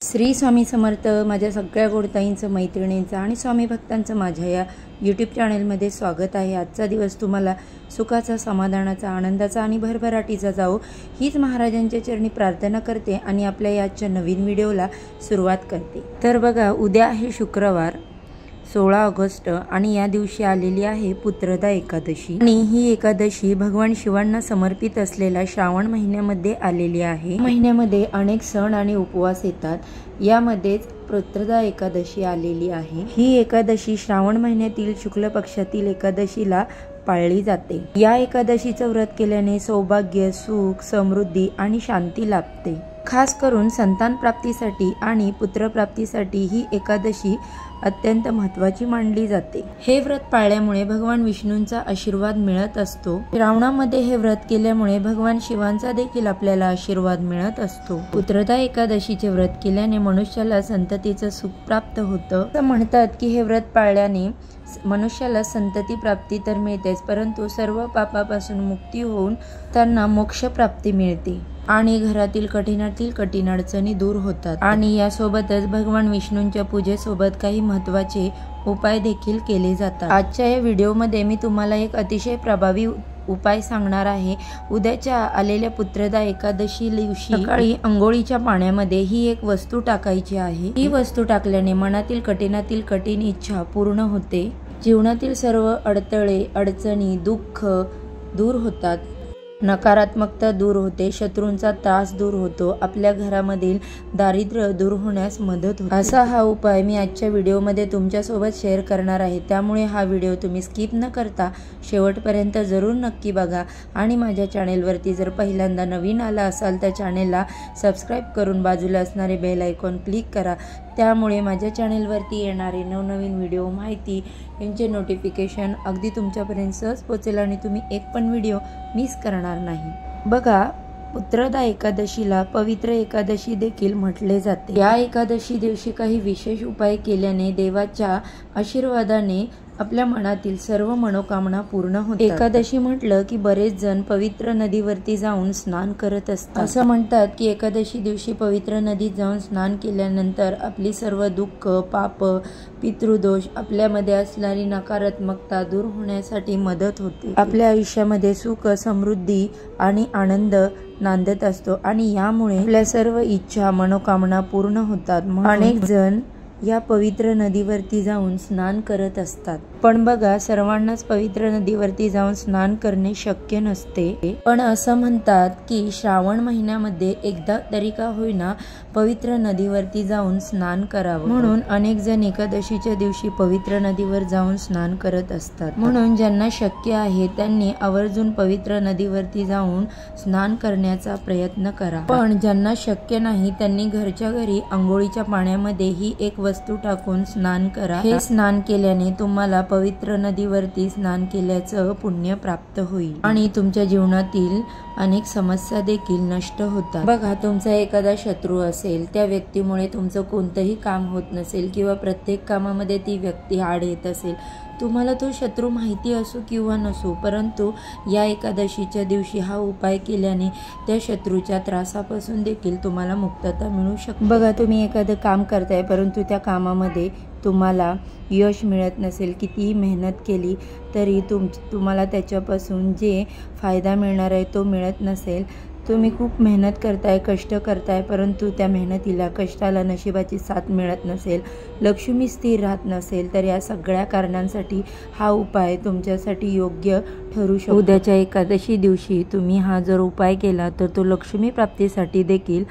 श्री स्वामी समर्थ। माझ्या सगळ्या गोडताईंचं, मैत्रिणींचं आणि स्वामी भक्तांचं माझ्या या यूट्यूब चॅनलमध्ये स्वागत आहे। आजचा दिवस तुम्हाला सुखाचा, समाधानाचा, आनंदाचा आणि भरभराटीचा जावो हीच महाराजांच्या चरणी प्रार्थना करते आणि आपल्या याच्या नवीन व्हिडिओला सुरुवात करते। तर बघा, उद्या आहे शुक्रवार 16 ऑगस्ट आणि या दिवशी आलेली आहे पुत्रदा एकादशी आणि ही एकादशी भगवान शिवांना समर्पित असलेल्या श्रावण महिन्यामध्ये आलेली आहे। महिन्यामध्ये अनेक सण आणि उपवास येतात, यामध्येच पुत्रदा एकादशी आलेली आहे। ही एकादशी श्रावण महिन्यातील शुक्ल पक्षातील एकादशीला पाळली जाते। या एकादशीचं व्रत केल्याने सौभाग्य, सुख, समृद्धी आणि शांती लाभते। खास करून संतान प्राप्तीसाठी आणि पुत्रप्राप्तीसाठी ही एकादशी अत्यंत महत्त्वाची मानली जाते। हे व्रत पाळल्यामुळे भगवान विष्णूंचा आशीर्वाद मिळत असतो। श्रावणामध्ये हे व्रत केल्यामुळे भगवान शिवांचा देखील आपल्याला आशीर्वाद मिळत असतो। पुत्रदा एकादशीचे व्रत केल्याने मनुष्याला संततीचं सुख प्राप्त होतं। असं म्हणतात की हे व्रत पाळल्याने मनुष्याला संतती प्राप्ती तर मिळतेच, परंतु सर्व पापापासून मुक्ती होऊन त्यांना मोक्ष प्राप्ती मिळते आणि घरातील कठीणातील कठीण अडचणी दूर होतात। आणि यासोबतच भगवान विष्णूंच्या पूजेसोबत काही महत्त्वाचे उपाय देखील केले जातात। आजच्या या व्हिडिओमध्ये मी तुम्हाला एक अतिशय प्रभावी उपाय सांगणार आहे। उद्याच्या आलेल्या पुत्रदा एकादशी दिवशी सकाळी अंघोळीच्या पाण्यामध्ये ही एक वस्तू टाकायची आहे। ही वस्तू टाकल्याने मनातील कठीणातील कठीण इच्छा पूर्ण होते, जीवनातील सर्व अडथळे, अडचणी, दुःख दूर होतात, नकारात्मकता दूर होते, शत्रूंचा त्रास दूर होतो, आपल्या घरामधील दारिद्र्य दूर होण्यास मदत होते। असा हा उपाय मी आजच्या व्हिडिओमध्ये तुमच्यासोबत शेअर करणार आहे, त्यामुळे हा व्हिडिओ तुम्ही स्किप न करता शेवटपर्यंत जरूर नक्की बघा आणि माझ्या चॅनेलवरती जर पहिल्यांदा नवीन आला असाल तर चॅनेलला सबस्क्राईब करून बाजूला असणारे बेल आयकॉन क्लिक करा, त्यामुळे माझ्या चॅनेलवरती येणारे नवनवीन व्हिडिओ, माहिती यांचे नोटिफिकेशन अगदी तुमच्यापर्यंत सहज पोहोचेल आणि तुम्ही एक पण व्हिडिओ मिस करणार नाही। बघा, पुत्रदा एकादशीला पवित्र एकादशी देखील म्हटले जाते। या एकादशी दिवशी काही विशेष उपाय केल्याने देवाच्या आशीर्वादाने आपल्या मनातील सर्व मनोकामना पूर्ण होतात। एकादशी म्हटलं की बरेच जण पवित्र नदीवरती जाऊन स्नान करत असतात। असं म्हणतात की एकादशी दिवशी पवित्र नदीत जाऊन स्नान केल्यानंतर आपली सर्व दुःख, पाप, पितृदोष, आपल्यामध्ये असणारी नकारात्मकता दूर होण्यासाठी मदत होते। आपल्या आयुष्यामध्ये सुख, समृद्धी आणि आनंद नांदत असतो आणि यामुळे आपल्या सर्व इच्छा, मनोकामना पूर्ण होतात। अनेक जण या पवित्र नदीवरती जाऊन स्नान करत असतात, पण बघा, सर्वांनाच पवित्र नदीवरती जाऊन स्नान करणे शक्य नसते। पण असं म्हणतात की श्रावण महिन्यामध्ये एकदा तरी का होईना पवित्र नदीवरती जाऊन स्नान करावं, म्हणून अनेक जण एकादशीच्या दिवशी पवित्र नदीवर जाऊन स्नान करत असतात। म्हणून ज्यांना शक्य आहे त्यांनी आवर्जून पवित्र नदीवरती जाऊन स्नान करण्याचा प्रयत्न करा। पण ज्यांना शक्य नाही त्यांनी घरच्या घरी अंघोळीच्या पाण्यामध्ये ही एक वस्तू टाकून स्नान करा। हे स्नान केल्याने तुम्हाला पवित्र नदीवरती स्नान केल्याचं पुण्य प्राप्त होईल आणि तुमच्या जीवनातील अनेक समस्या देखील नष्ट होतात। बघा, तुमचा एखादा शत्रू असेल, त्या व्यक्तीमुळे तुमचं कोणतंही काम होत नसेल किंवा प्रत्येक कामामध्ये ती व्यक्ती आड येत असेल, तुम्हाला तो शत्रू माहिती असो किंवा नसो, परंतु या एकादशीच्या दिवशी हा उपाय केल्याने त्या शत्रूच्या त्रासापासून देखील तुम्हाला मुक्तता मिळू शकते। बघा, तुम्ही एखादं काम करताय परंतु त्या कामामध्ये तुम्हाला यश मिळत नसेल, कितीही मेहनत केली तरी तुम्हाला त्याच्यापासून जे फायदा मिळणार आहे तो मिळत नसेल, तुम्ही खूप मेहनत करताय, कष्ट करताय, परंतु त्या मेहनतीला, कष्टाला नशिबाची साथ मिळत नसेल, लक्ष्मी स्थिर राहत नसेल, तर या सगळ्या कारणांसाठी हा उपाय तुमच्यासाठी योग्य ठरू शकतो। उद्याच्या एकादशी दिवशी तुम्ही हा जर उपाय केला तर तो लक्ष्मी प्राप्तीसाठी देखील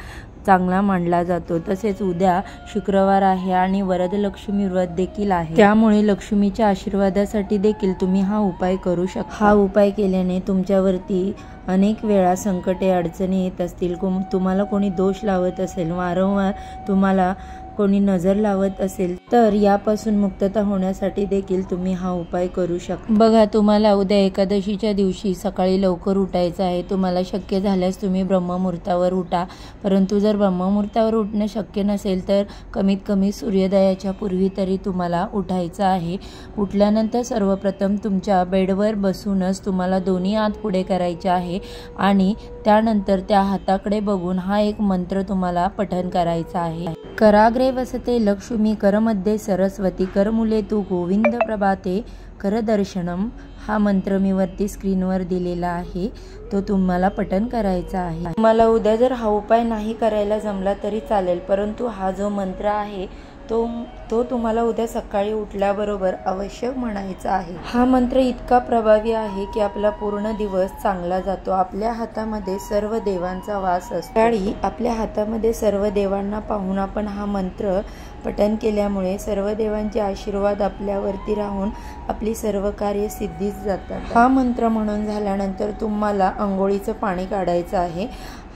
चांगला मानला जातो। तसेच उद्या शुक्रवार आहे आणि वरदलक्ष्मी व्रत देखील आहे, त्यामुळे लक्ष्मीच्या आशीर्वादासाठी देखील तुम्ही हा उपाय करू शकता। हा उपाय केल्याने तुमच्यावरती अनेक वेळा संकटे, अडचणी येत असतील, तुम्हाला कोणी दोष लावत असेल, वारंवार तुम्हाला कोणी नजर लावत असेल तर यापासून मुक्तता होण्यासाठी देखील तुम्ही हा उपाय करू शकता। बघा, तुम्हाला उद्या एकादशीच्या दिवशी सकाळी लवकर उठायचं आहे। तुम्हाला शक्य झाल्यास तुम्ही ब्रह्ममुहूर्तावर उठा, परंतु जर ब्रह्ममुहूर्तावर उठणं शक्य नसेल तर कमीत कमी सूर्योदयाच्या पूर्वी तरी तुम्हाला उठायचं आहे। उठल्यानंतर सर्वप्रथम तुमच्या बेडवर बसूनच तुम्हाला दोन्ही हात पुढे करायचे आहे आणि त्यानंतर त्या हाताकडे बघून हा एक मंत्र तुम्हाला पठण करायचा आहे। कराग्रे वसते लक्ष्मी, करमध्ये सरस्वती, करमुले तू गोविंद प्रभाते, करदर्शनम। हा मंत्र मी वरती स्क्रीनवर दिलेला आहे, तो तुम्हाला पठण करायचा आहे। तुम्हाला उद्या जर हा उपाय नाही करायला जमला तरी चालेल, परंतु हा जो मंत्र आहे तो तुम्हाला उद्या सकाळी उठल्याबरोबर अवश्य म्हणायचा आहे। हा मंत्र इतका प्रभावी आहे की आपला पूर्ण दिवस चांगला जातो। आपल्या हातामध्ये सर्व देवांचा वास असतो। सकाळी आपल्या हातामध्ये सर्व देवांना पाहून आपण हा मंत्र पठण केल्यामुळे सर्व देवांचे आशीर्वाद आपल्यावरती राहून आपली सर्व कार्य सिद्धीस जातात। हा मंत्र म्हणून झाल्यानंतर तुम्हाला अंघोळीचं पाणी काढायचं आहे।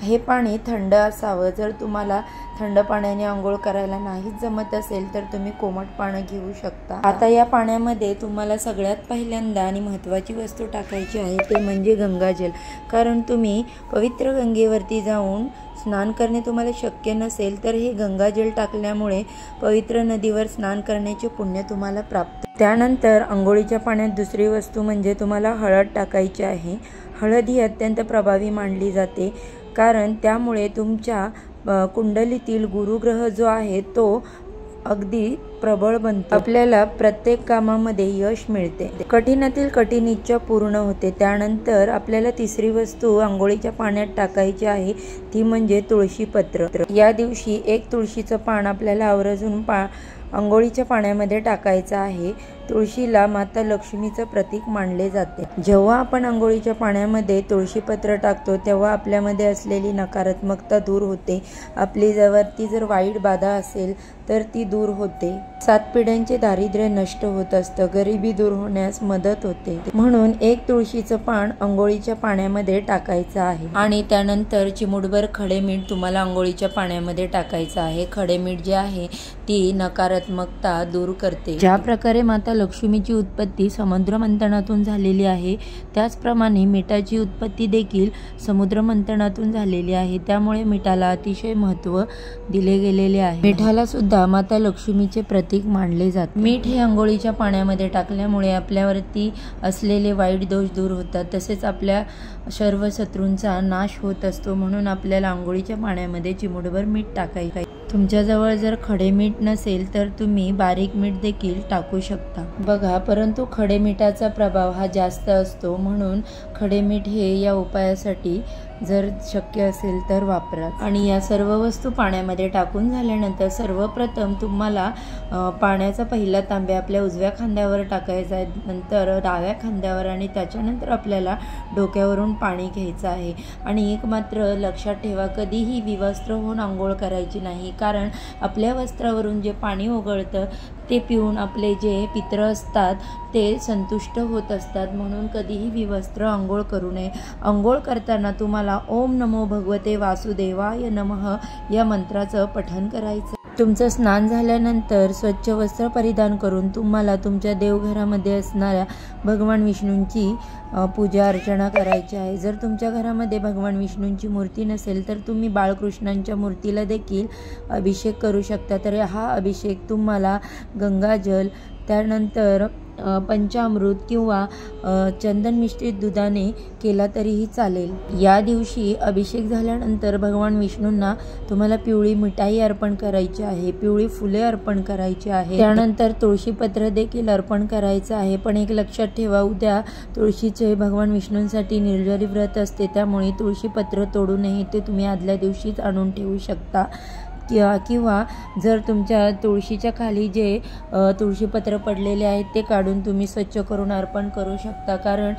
हे पाणी थंड असावं। जर तुम्हाला थंड पाण्याने आंघोळ करायला नाही जमत असेल तर तुम्ही कोमट पाणी घेऊ शकता। आता या पाण्यामध्ये तुम्हाला सगळ्यात पहिल्यांदा आणि महत्त्वाची वस्तू टाकायची आहे ते म्हणजे गंगाजल। कारण तुम्ही पवित्र गंगेवरती जाऊन स्नान करणे तुम्हाला शक्य नसेल तर हे गंगाजल टाकल्यामुळे पवित्र नदीवर स्नान करण्याचे पुण्य तुम्हाला प्राप्त। त्यानंतर अंघोळीच्या पाण्यात दुसरी वस्तू म्हणजे तुम्हाला हळद टाकायची आहे। हळद ही अत्यंत प्रभावी मानली जाते, कारण त्यामुळे तुमच्या कुंडलीतील गुरुग्रह जो आहे तो अगदी प्रबळ बनतो। आपल्याला प्रत्येक कामामध्ये यश मिळते, कठीणातील कठीण इच्छा पूर्ण होते। त्यानंतर आपल्याला तिसरी वस्तू अंघोळीच्या पाण्यात टाकायची आहे, ती म्हणजे तुळशी पत्र। या दिवशी एक तुळशीचं पान आपल्याला आवर्जून अंघोळीच्या पाण्यामध्ये टाकायचं आहे। तुळशीला माता लक्ष्मीचं प्रतीक मानले जाते। जेव्हा आपण अंघोळीच्या पाण्यामध्ये तुळशीपत्र टाकतो तेव्हा आपल्यामध्ये असलेली नकारात्मकता दूर होते। आपली जवळती जर वाईट बाधा असेल तर ती दूर होते। 7 पिढ्यांचे दारिद्र्य नष्ट होत असतं, गरिबी दूर होण्यास मदत होते। म्हणून एक तुळशीचं पान अंघोळीच्या पाण्यामध्ये टाकायचं आहे आणि त्यानंतर चिमूटभर खडे मीठ तुम्हाला अंघोळीच्या पाण्यामध्ये टाकायचं आहे। खडे मीठ जे आहे ती नकारात्मकता दूर करते। ज्या प्रकारे माता लक्ष्मीची उत्पत्ती समुद्र मंथनातून झालेली आहे, त्याचप्रमाणे मिठाची उत्पत्ती देखील समुद्र मंथनातून झालेली आहे। त्यामुळे मिठाला अतिशय महत्त्व दिले गेलेले आहे। मिठाला सुद्धा माता लक्ष्मीचे प्रतीक मानले जाते। मीठ हे अंघोळीच्या पाण्यामध्ये टाकल्यामुळे आपल्यावरती असलेले वाईट दोष दूर होतात, तसेच आपल्या सर्व शत्रूंचा नाश होत असतो। म्हणून आपल्याला अंघोळीच्या पाण्यामध्ये चिमूटभर मीठ टाकायचे। तुमच्याजवळ जर खडे मीठ नसेल तर तुम्ही बारीक मीठ देखील टाकू शकता। बघा, परंतु खडे मिठाचा प्रभाव हा जास्त असतो, म्हणून खडे मीठ हे या उपायासाठी जर शक्य असेल तर वापरा। आणि या सर्व वस्तू पाण्यामध्ये टाकून झाल्यानंतर सर्वप्रथम तुम्हाला पाण्याचा पहिला तांब्या आपल्या उजव्या खांद्यावर टाकायचा आहे, नंतर डाव्या खांद्यावर आणि त्याच्यानंतर आपल्याला डोक्यावरून पाणी घ्यायचं आहे। आणि एक मात्र लक्षात ठेवा, कधीही विवस्त्र होऊन आंघोळ करायची नाही, कारण आपल्या वस्त्रावरून जे पाणी ओघळतं ते पिऊन आपले जे पित्र असतात ते संतुष्ट होत असतात। म्हणून कधीही विवस्त्र आंघोळ करू नये। आंघोळ करताना तुम्हाला ओम नमो भगवते वासुदेवाय नमः या मंत्राचं पठण करायचं। तुमचं स्नान झाल्यानंतर स्वच्छ वस्त्र परिधान करून तुम्हाला तुमच्या देवघरामध्ये असणाऱ्या भगवान विष्णूंची पूजा अर्चना करायची आहे। जर तुमच्या घरामध्ये भगवान विष्णूंची मूर्ती नसेल तर तुम्ही बाळकृष्णांच्या मूर्तीला देखील अभिषेक करू शकता। तर हा अभिषेक तुम्हाला गंगाजल, त्यानंतर पंचामृत किंवा चंदन मिश्रित दुधाने केला तरीही चालेल। या दिवशी अभिषेक झाल्यानंतर भगवान विष्णूंना तुम्हाला पिवळी मिठाई अर्पण करायची आहे, पिवळी फुले अर्पण करायची आहे, त्यानंतर तुळशीपत्र देखील अर्पण करायचं आहे। पण एक लक्षात ठेवा, उद्या तुळशीचे भगवान विष्णूंसाठी निर्जरी व्रत असते, त्यामुळे तुळशीपत्र तोडू नये, ते तुम्ही आदल्या दिवशीच आणून ठेवू शकता। किंवा जर तुमच्या तुळशीच्या खाली जे तुळशीपत्र पडलेले आहेत ते काढून तुम्ही स्वच्छ करून अर्पण करू शकता, कारण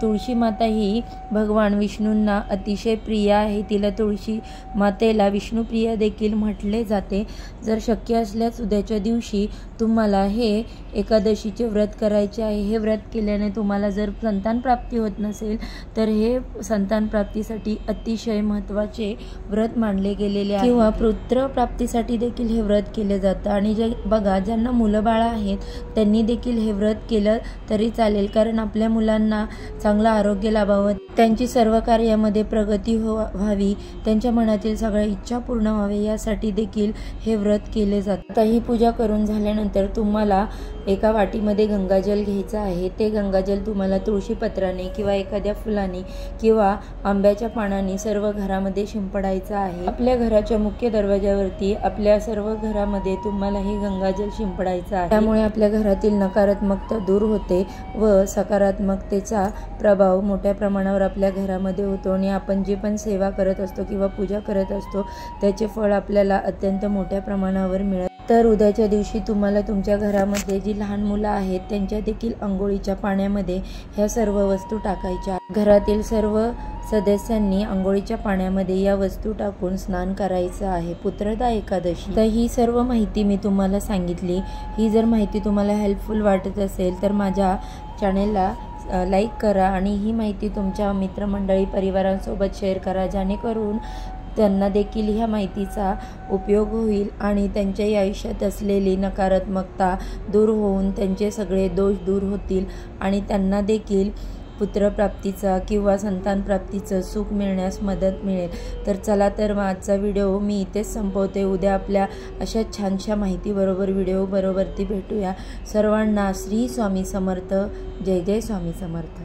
तुळशी माता ही भगवान विष्णूंना अतिशय प्रिय आहे। तिला तुळशी मातेला विष्णुप्रिया देखील म्हटले जाते। जर शक्य असल्यास उद्याच्या दिवशी तुम्हाला हे एकादशीचे व्रत करायचे आहे। हे व्रत केल्याने तुम्हाला जर संतान प्राप्ती होत नसेल तर हे संतान प्राप्तीसाठी अतिशय महत्त्वाचे व्रत मानले गेलेले आहे। किंवा पुत्रप्राप्तीसाठी देखील हे व्रत केले जातं आणि जे बघा ज्यांना मुलं बाळं आहेत त्यांनी देखील हे व्रत केलं तरी चालेल, कारण आपल्या मुलांना चांगलं आरोग्य लाभावं, त्यांची सर्व कार्यामध्ये प्रगती व्हावी, त्यांच्या मनातील सगळ्या इच्छा पूर्ण व्हावे यासाठी देखील हे व्रत केले जाते। आता ही पूजा करून झाल्यानंतर तुम्हाला एका वाटीमध्ये गंगाजल घ्यायचं आहे। ते गंगाजल तुम्हाला तुळशीपत्राने किंवा एखाद्या फुलाने किंवा आंब्याच्या पानाने सर्व घरामध्ये शिंपडायचं आहे। आपल्या घराच्या मुख्य दरवाजावरती आपल्या सर्व घरामध्ये तुम्हाला हे गंगाजल शिंपडायचं आहे। त्यामुळे आपल्या घरातील नकारात्मकता दूर होते व सकारात्मकतेचा प्रभाव मोठ्या प्रमाणावर आपल्या घरामध्ये होतो आणि आपण जे पण सेवा करत असतो किंवा पूजा करत असतो त्याचे फळ आपल्याला अत्यंत मोठ्या प्रमाणावर मिळते। तर उद्याच्या दिवशी तुम्हाला तुमच्या घरामध्ये जी लहान मुलं आहेत त्यांच्या देखील अंघोळीच्या पाण्यामध्ये ह्या सर्व वस्तू टाकायच्या। घरातील सर्व सदस्यांनी अंघोळीच्या पाण्यामध्ये या वस्तू टाकून स्नान करायचं आहे पुत्रदा एकादशी। तर ही सर्व माहिती मी तुम्हाला सांगितली। ही जर माहिती तुम्हाला हेल्पफुल वाटत असेल तर माझ्या चॅनेलला लाईक करा आणि ही माहिती तुमच्या मित्रमंडळी परिवारांसोबत शेअर करा, जेणेकरून त्यांना देखील ह्या माहितीचा उपयोग होईल आणि त्यांच्याही आयुष्यात असलेली नकारात्मकता दूर होऊन त्यांचे सगळे दोष दूर होतील आणि त्यांना देखील पुत्रप्राप्तीचा किंवा संतानप्राप्तीचं सुख मिळण्यास मदत मिळेल। तर चला तर आजचा व्हिडिओ मी इथेच संपवते। उद्या आपल्या अशा छानशा माहितीबरोबर व्हिडिओ बरोबरती भेटूया। सर्वांना श्री स्वामी समर्थ। जय जय स्वामी समर्थ।